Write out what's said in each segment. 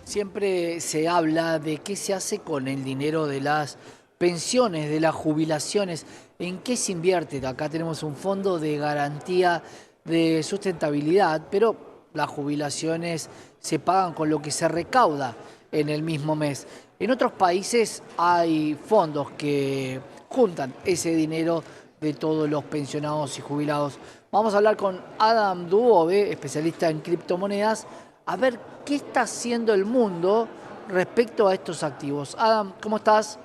Siempre se habla de qué se hace con el dinero de las pensiones, de las jubilaciones, en qué se invierte. Acá tenemos un fondo de garantía de sustentabilidad, pero las jubilaciones se pagan con lo que se recauda en el mismo mes. En otros países hay fondos que juntan ese dinero de todos los pensionados y jubilados. Vamos a hablar con Adam Duove, especialista en criptomonedas, a ver qué está haciendo el mundo respecto a estos activos. Adam, ¿cómo estás?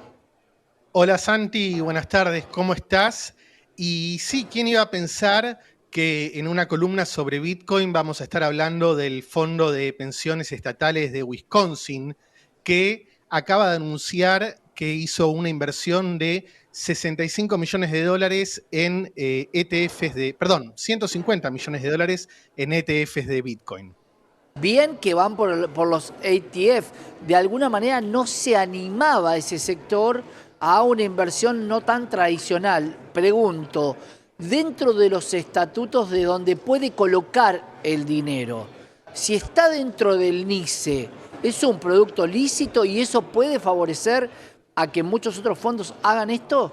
Hola Santi, buenas tardes, ¿cómo estás? Y sí, ¿quién iba a pensar que en una columna sobre Bitcoin vamos a estar hablando del Fondo de Pensiones Estatales de Wisconsin, que acaba de anunciar que hizo una inversión de 65 millones de dólares en ETFs perdón, 150 millones de dólares en ETFs de Bitcoin. Bien que van por los ETF. De alguna manera no se animaba ese sector a una inversión no tan tradicional. Pregunto, dentro de los estatutos de donde puede colocar el dinero, si está dentro del NICE, ¿es un producto lícito y eso puede favorecer a que muchos otros fondos hagan esto?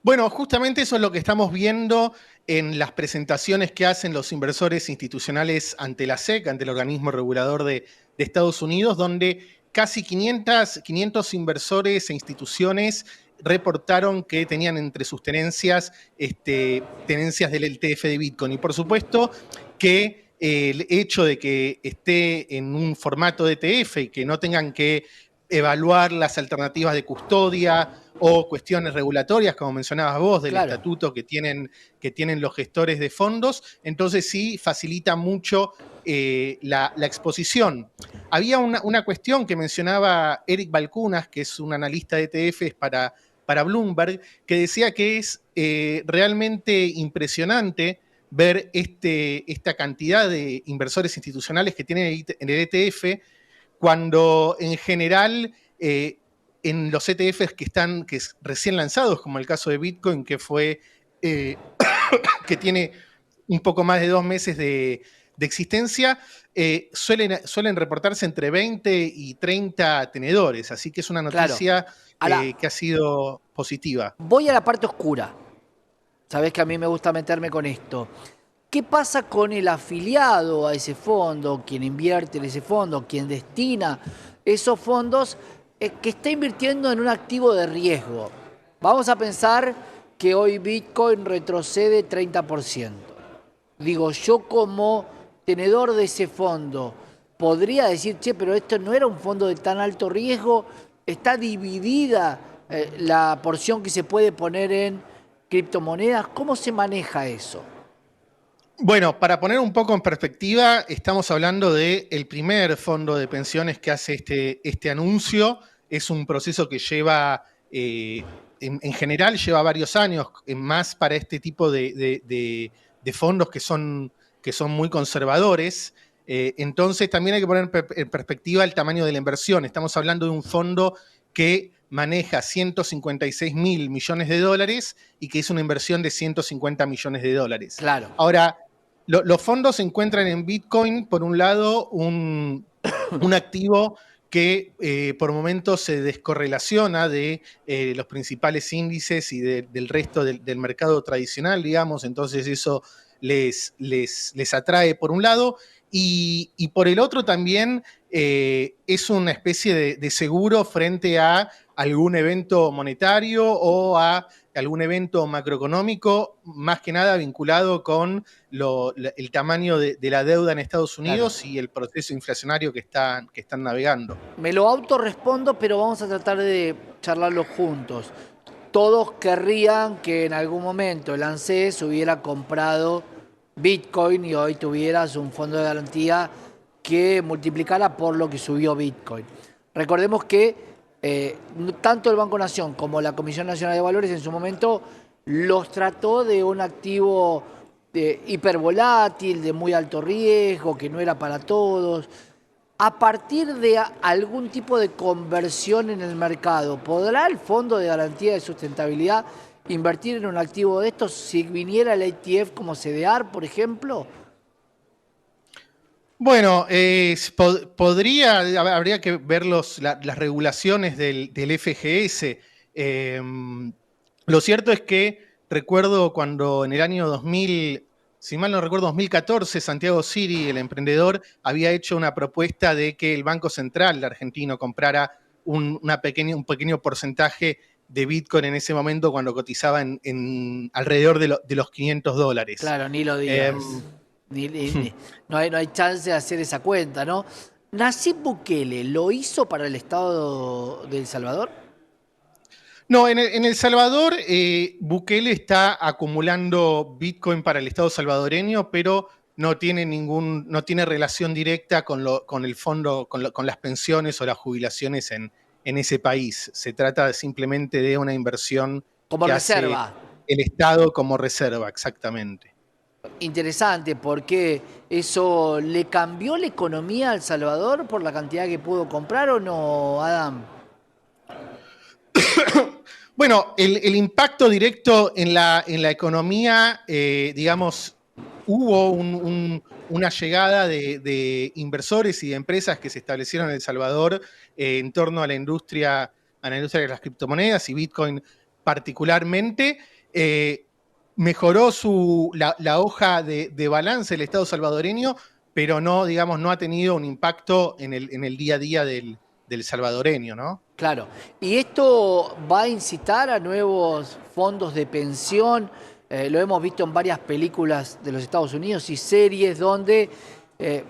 Bueno, justamente eso es lo que estamos viendo en las presentaciones que hacen los inversores institucionales ante la SEC, ante el organismo regulador de Estados Unidos, donde casi 500 inversores e instituciones reportaron que tenían entre sus tenencias tenencias del ETF de Bitcoin. Y por supuesto que el hecho de que esté en un formato de ETF y que no tengan que evaluar las alternativas de custodia o cuestiones regulatorias, como mencionabas vos, del Claro. estatuto que tienen los gestores de fondos, entonces sí facilita mucho la exposición. Había una cuestión que mencionaba Eric Balcunas, que es un analista de ETFs para Bloomberg, que decía que es realmente impresionante ver esta cantidad de inversores institucionales que tiene en el ETF, cuando en general en los ETFs que recién lanzados, como el caso de Bitcoin, eh, que tiene un poco más de 2 meses de existencia, suelen reportarse entre 20 y 30 tenedores, así que es una Claro. noticia Ahora, que ha sido positiva. voy a la parte oscura. Sabés que a mí me gusta meterme con esto. ¿Qué pasa con el afiliado a ese fondo, quien invierte en ese fondo, quien destina esos fondos, que está invirtiendo en un activo de riesgo? Vamos a pensar que hoy Bitcoin retrocede 30%. Digo, yo como tenedor de ese fondo, podría decir, che, pero esto no era un fondo de tan alto riesgo, está dividida la porción que se puede poner en criptomonedas. ¿Cómo se maneja eso? Bueno, para poner un poco en perspectiva, estamos hablando del primer fondo de pensiones que hace este anuncio. Es un proceso que lleva, en general, lleva varios años, más para este tipo de fondos que son muy conservadores. Entonces, también hay que poner en perspectiva el tamaño de la inversión. Estamos hablando de un fondo que maneja 156 mil millones de dólares y que es una inversión de 150 millones de dólares. Claro. Ahora, los fondos se encuentran en Bitcoin, por un lado, un activo que por momentos se descorrelaciona de los principales índices y del resto del mercado tradicional, digamos, entonces eso les atrae por un lado, y por el otro también es una especie de seguro frente a algún evento monetario o a algún evento macroeconómico, más que nada vinculado con el tamaño de la deuda en Estados Claro. Unidos y el proceso inflacionario que están navegando. Me lo autorrespondo, pero vamos a tratar de charlarlo juntos. Todos querrían que en algún momento el ANSES hubiera comprado Bitcoin y hoy tuvieras un fondo de garantía que multiplicara por lo que subió Bitcoin. Recordemos que tanto el Banco Nación como la Comisión Nacional de Valores en su momento los trató de un activo hipervolátil, de muy alto riesgo, que no era para todos. A partir de algún tipo de conversión en el mercado, ¿podrá el Fondo de Garantía de Sustentabilidad invertir en un activo de estos si viniera el ETF como CDR, por ejemplo? Bueno, habría que ver las regulaciones del FGS. Lo cierto es que recuerdo cuando en el año 2000, si mal no recuerdo, 2014, Santiago Siri, el emprendedor, había hecho una propuesta de que el Banco Central argentino comprara un pequeño porcentaje de Bitcoin en ese momento cuando cotizaba en alrededor de los $500. Claro, ni lo Em, digas. No hay chance de hacer esa cuenta, ¿no? Nayib Bukele, ¿lo hizo para el Estado de El Salvador? No, en El Salvador, Bukele está acumulando Bitcoin para el Estado salvadoreño, pero no tiene relación directa con el fondo, con las pensiones o las jubilaciones en ese país. Se trata simplemente de una inversión Como que hace reserva. el Estado como reserva, exactamente. Interesante, porque eso le cambió la economía a El Salvador por la cantidad que pudo comprar o no, Adam. Bueno, el impacto directo en la economía, digamos, hubo una llegada de inversores y de empresas que se establecieron en El Salvador en torno a la industria de las criptomonedas y Bitcoin particularmente. Mejoró la hoja de balance del Estado salvadoreño, pero no, digamos, no ha tenido un impacto en el día a día del salvadoreño, ¿no? Claro. ¿Y esto va a incitar a nuevos fondos de pensión? Lo hemos visto en varias películas de los Estados Unidos y series donde,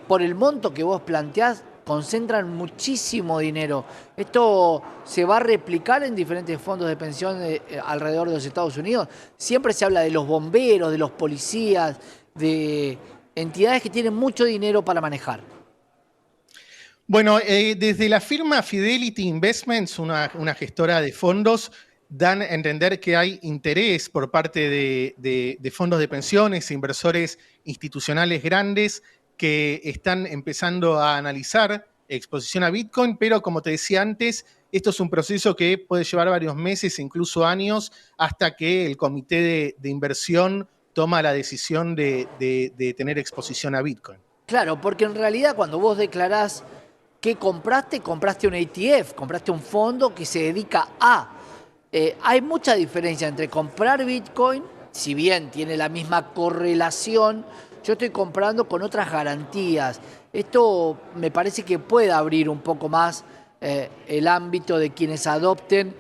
por el monto que vos planteás, concentran muchísimo dinero. ¿Esto se va a replicar en diferentes fondos de pensión alrededor de los Estados Unidos? Siempre se habla de los bomberos, de los policías, de entidades que tienen mucho dinero para manejar. Bueno, desde la firma Fidelity Investments, una gestora de fondos, dan a entender que hay interés por parte de fondos de pensiones, inversores institucionales grandes que están empezando a analizar exposición a Bitcoin, pero como te decía antes, esto es un proceso que puede llevar varios meses, incluso años, hasta que el comité de inversión toma la decisión de tener exposición a Bitcoin. Claro, porque en realidad cuando vos declarás que compraste un ETF, compraste un fondo que se dedica a. Hay mucha diferencia entre comprar Bitcoin, si bien tiene la misma correlación, yo estoy comprando con otras garantías. Esto me parece que puede abrir un poco más el ámbito de quienes adopten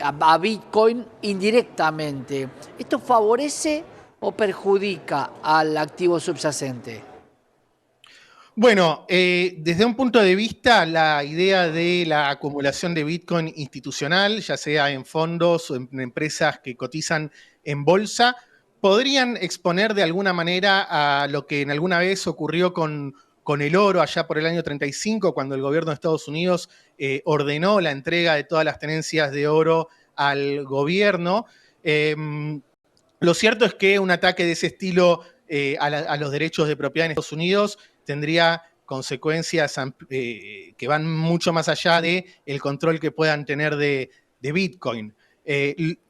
a Bitcoin indirectamente. ¿Esto favorece o perjudica al activo subyacente? Bueno, desde un punto de vista, la idea de la acumulación de Bitcoin institucional, ya sea en fondos o en empresas que cotizan en bolsa, podrían exponer de alguna manera a lo que en alguna vez ocurrió con el oro allá por el año 35, cuando el gobierno de Estados Unidos ordenó la entrega de todas las tenencias de oro al gobierno. Lo cierto es que un ataque de ese estilo a los derechos de propiedad en Estados Unidos tendría consecuencias que van mucho más allá de el control que puedan tener de Bitcoin.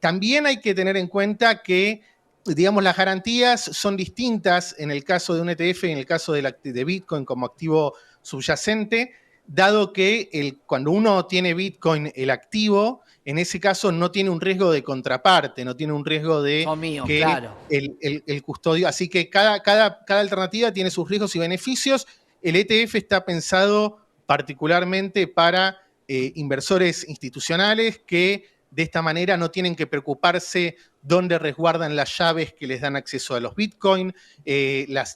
También hay que tener en cuenta que, digamos, las garantías son distintas en el caso de un ETF y en el caso de Bitcoin como activo subyacente, dado que cuando uno tiene Bitcoin, el activo, en ese caso no tiene un riesgo de contraparte, no tiene un riesgo de Son míos, que claro. el custodio, así que cada alternativa tiene sus riesgos y beneficios. El ETF está pensado particularmente para inversores institucionales que de esta manera no tienen que preocuparse dónde resguardan las llaves que les dan acceso a los Bitcoin, las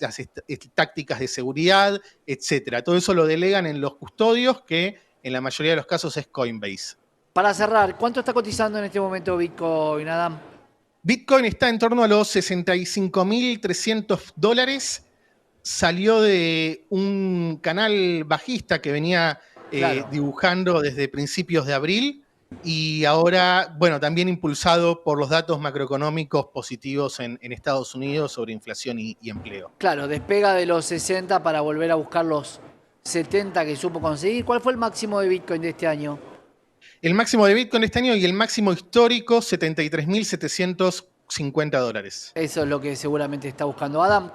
tácticas de seguridad, etcétera. Todo eso lo delegan en los custodios, que en la mayoría de los casos es Coinbase. Para cerrar, ¿cuánto está cotizando en este momento Bitcoin, Adam? Bitcoin está en torno a los $65.300. Salió de un canal bajista que venía Claro. dibujando desde principios de abril y ahora, bueno, también impulsado por los datos macroeconómicos positivos en Estados Unidos sobre inflación y empleo. Claro, despega de los 60 para volver a buscar los 70 que supo conseguir. ¿Cuál fue el máximo de Bitcoin de este año? El máximo de Bitcoin este año y el máximo histórico, $73.750. Eso es lo que seguramente está buscando Adam.